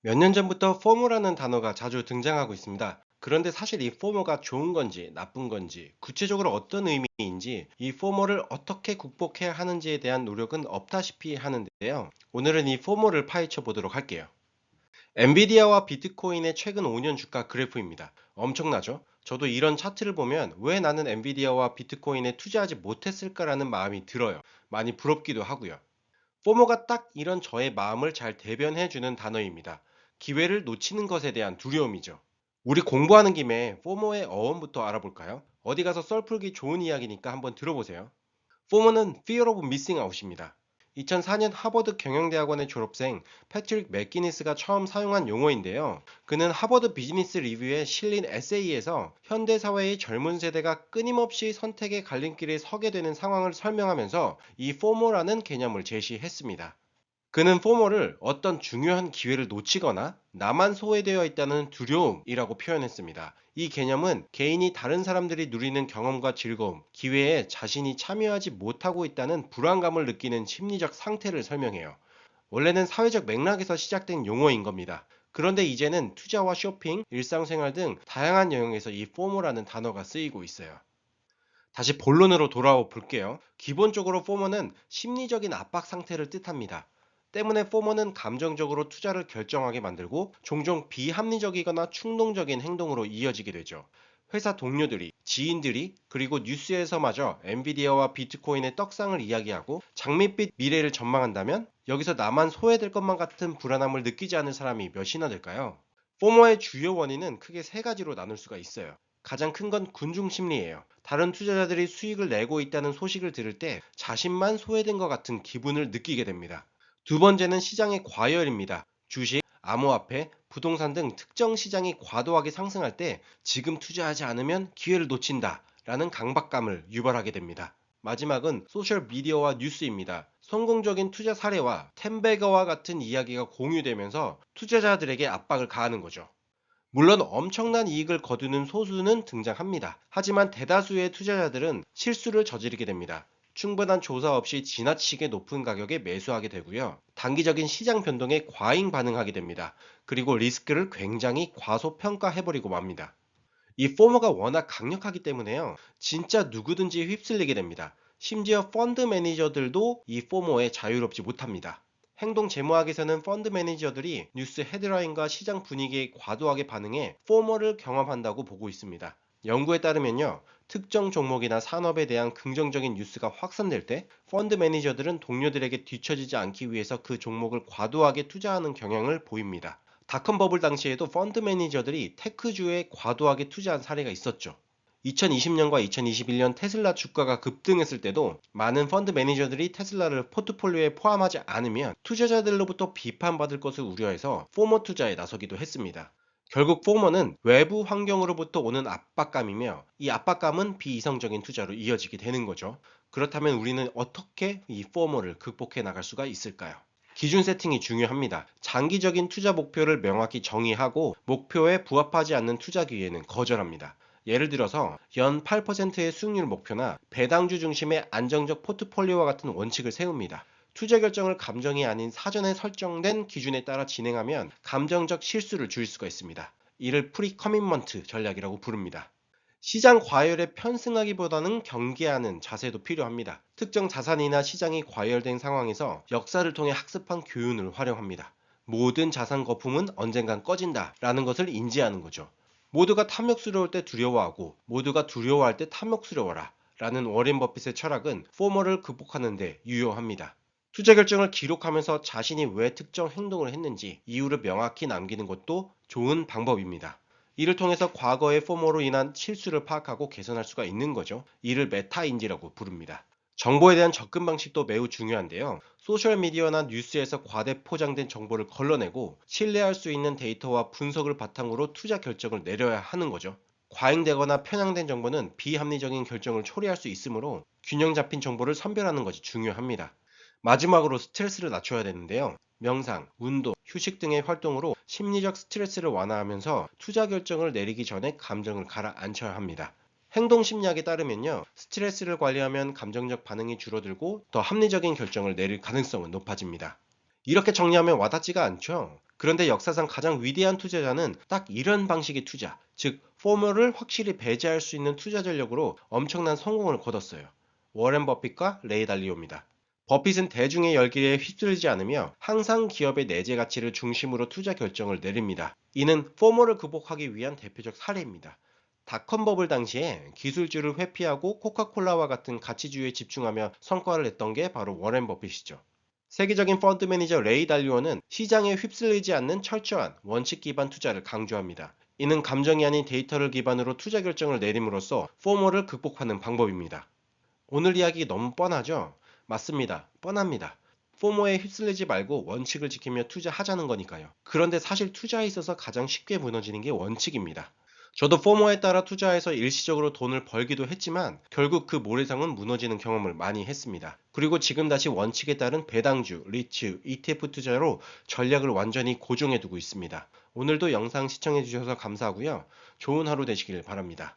몇 년 전부터 포모라는 단어가 자주 등장하고 있습니다. 그런데 사실 이 포모가 좋은 건지 나쁜 건지 구체적으로 어떤 의미인지 이 포모를 어떻게 극복해야 하는지에 대한 노력은 없다시피 하는데요. 오늘은 이 포모를 파헤쳐 보도록 할게요. 엔비디아와 비트코인의 최근 5년 주가 그래프입니다. 엄청나죠? 저도 이런 차트를 보면 왜 나는 엔비디아와 비트코인에 투자하지 못했을까라는 마음이 들어요. 많이 부럽기도 하고요. 포모가 딱 이런 저의 마음을 잘 대변해주는 단어입니다. 기회를 놓치는 것에 대한 두려움이죠. 우리 공부하는 김에 포모의 어원부터 알아볼까요? 어디 가서 썰 풀기 좋은 이야기니까 한번 들어보세요. 포모는 Fear of Missing Out입니다. 2004년 하버드 경영대학원의 졸업생 패트릭 맥기니스가 처음 사용한 용어인데요. 그는 하버드 비즈니스 리뷰에 실린 에세이에서 현대 사회의 젊은 세대가 끊임없이 선택의 갈림길에 서게 되는 상황을 설명하면서 이 포모라는 개념을 제시했습니다. 그는 포모를 어떤 중요한 기회를 놓치거나 나만 소외되어 있다는 두려움이라고 표현했습니다. 이 개념은 개인이 다른 사람들이 누리는 경험과 즐거움, 기회에 자신이 참여하지 못하고 있다는 불안감을 느끼는 심리적 상태를 설명해요. 원래는 사회적 맥락에서 시작된 용어인 겁니다. 그런데 이제는 투자와 쇼핑, 일상생활 등 다양한 영역에서 이 포모라는 단어가 쓰이고 있어요. 다시 본론으로 돌아와 볼게요. 기본적으로 포모는 심리적인 압박 상태를 뜻합니다. 때문에 포모는 감정적으로 투자를 결정하게 만들고 종종 비합리적이거나 충동적인 행동으로 이어지게 되죠. 회사 동료들이, 지인들이, 그리고 뉴스에서마저 엔비디아와 비트코인의 떡상을 이야기하고 장밋빛 미래를 전망한다면 여기서 나만 소외될 것만 같은 불안함을 느끼지 않을 사람이 몇이나 될까요? 포모의 주요 원인은 크게 세 가지로 나눌 수가 있어요. 가장 큰 건 군중 심리예요. 다른 투자자들이 수익을 내고 있다는 소식을 들을 때 자신만 소외된 것 같은 기분을 느끼게 됩니다. 두 번째는 시장의 과열입니다. 주식, 암호화폐, 부동산 등 특정 시장이 과도하게 상승할 때 지금 투자하지 않으면 기회를 놓친다 라는 강박감을 유발하게 됩니다. 마지막은 소셜미디어와 뉴스입니다. 성공적인 투자 사례와 템베거와 같은 이야기가 공유되면서 투자자들에게 압박을 가하는 거죠. 물론 엄청난 이익을 거두는 소수는 등장합니다. 하지만 대다수의 투자자들은 실수를 저지르게 됩니다. 충분한 조사 없이 지나치게 높은 가격에 매수하게 되고요. 단기적인 시장 변동에 과잉 반응하게 됩니다. 그리고 리스크를 굉장히 과소평가해버리고 맙니다. 이 포모가 워낙 강력하기 때문에요. 진짜 누구든지 휩쓸리게 됩니다. 심지어 펀드 매니저들도 이 포모에 자유롭지 못합니다. 행동 제모학에서는 펀드 매니저들이 뉴스 헤드라인과 시장 분위기에 과도하게 반응해 포모를 경험한다고 보고 있습니다. 연구에 따르면요, 특정 종목이나 산업에 대한 긍정적인 뉴스가 확산될 때 펀드 매니저들은 동료들에게 뒤처지지 않기 위해서 그 종목을 과도하게 투자하는 경향을 보입니다. 닷컴 버블 당시에도 펀드 매니저들이 테크주에 과도하게 투자한 사례가 있었죠. 2020년과 2021년 테슬라 주가가 급등했을 때도 많은 펀드 매니저들이 테슬라를 포트폴리오에 포함하지 않으면 투자자들로부터 비판받을 것을 우려해서 포모 투자에 나서기도 했습니다. 결국 포모는 외부 환경으로부터 오는 압박감이며 이 압박감은 비이성적인 투자로 이어지게 되는 거죠. 그렇다면 우리는 어떻게 이 포모를 극복해 나갈 수가 있을까요? 기준 세팅이 중요합니다. 장기적인 투자 목표를 명확히 정의하고 목표에 부합하지 않는 투자 기회는 거절합니다. 예를 들어서 연 8%의 수익률 목표나 배당주 중심의 안정적 포트폴리오와 같은 원칙을 세웁니다. 투자 결정을 감정이 아닌 사전에 설정된 기준에 따라 진행하면 감정적 실수를 줄일 수가 있습니다. 이를 프리 커밋먼트 전략이라고 부릅니다. 시장 과열에 편승하기보다는 경계하는 자세도 필요합니다. 특정 자산이나 시장이 과열된 상황에서 역사를 통해 학습한 교훈을 활용합니다. 모든 자산 거품은 언젠간 꺼진다 라는 것을 인지하는 거죠. 모두가 탐욕스러울 때 두려워하고 모두가 두려워할 때 탐욕스러워라 라는 워렌 버핏의 철학은 포머를 극복하는 데 유효합니다. 투자 결정을 기록하면서 자신이 왜 특정 행동을 했는지 이유를 명확히 남기는 것도 좋은 방법입니다. 이를 통해서 과거의 포모로 인한 실수를 파악하고 개선할 수가 있는 거죠. 이를 메타인지라고 부릅니다. 정보에 대한 접근 방식도 매우 중요한데요. 소셜미디어나 뉴스에서 과대 포장된 정보를 걸러내고 신뢰할 수 있는 데이터와 분석을 바탕으로 투자 결정을 내려야 하는 거죠. 과잉되거나 편향된 정보는 비합리적인 결정을 초래할 수 있으므로 균형 잡힌 정보를 선별하는 것이 중요합니다. 마지막으로 스트레스를 낮춰야 되는데요. 명상, 운동, 휴식 등의 활동으로 심리적 스트레스를 완화하면서 투자 결정을 내리기 전에 감정을 가라앉혀야 합니다. 행동 심리학에 따르면요, 스트레스를 관리하면 감정적 반응이 줄어들고 더 합리적인 결정을 내릴 가능성은 높아집니다. 이렇게 정리하면 와닿지가 않죠? 그런데 역사상 가장 위대한 투자자는 딱 이런 방식의 투자, 즉 포멀을 확실히 배제할 수 있는 투자 전략으로 엄청난 성공을 거뒀어요. 워렌 버핏과 레이 달리오입니다. 버핏은 대중의 열기에 휩쓸리지 않으며 항상 기업의 내재 가치를 중심으로 투자 결정을 내립니다. 이는 포멀을 극복하기 위한 대표적 사례입니다. 닷컴 버블 당시에 기술주를 회피하고 코카콜라와 같은 가치주의에 집중하며 성과를 냈던 게 바로 워렌 버핏이죠. 세계적인 펀드 매니저 레이 달리오는 시장에 휩쓸리지 않는 철저한 원칙 기반 투자를 강조합니다. 이는 감정이 아닌 데이터를 기반으로 투자 결정을 내림으로써 포멀을 극복하는 방법입니다. 오늘 이야기 너무 뻔하죠? 맞습니다. 뻔합니다. 포모에 휩쓸리지 말고 원칙을 지키며 투자하자는 거니까요. 그런데 사실 투자에 있어서 가장 쉽게 무너지는 게 원칙입니다. 저도 포모에 따라 투자해서 일시적으로 돈을 벌기도 했지만 결국 그 모래성은 무너지는 경험을 많이 했습니다. 그리고 지금 다시 원칙에 따른 배당주, 리츠, ETF 투자로 전략을 완전히 고정해 두고 있습니다. 오늘도 영상 시청해 주셔서 감사하고요. 좋은 하루 되시길 바랍니다.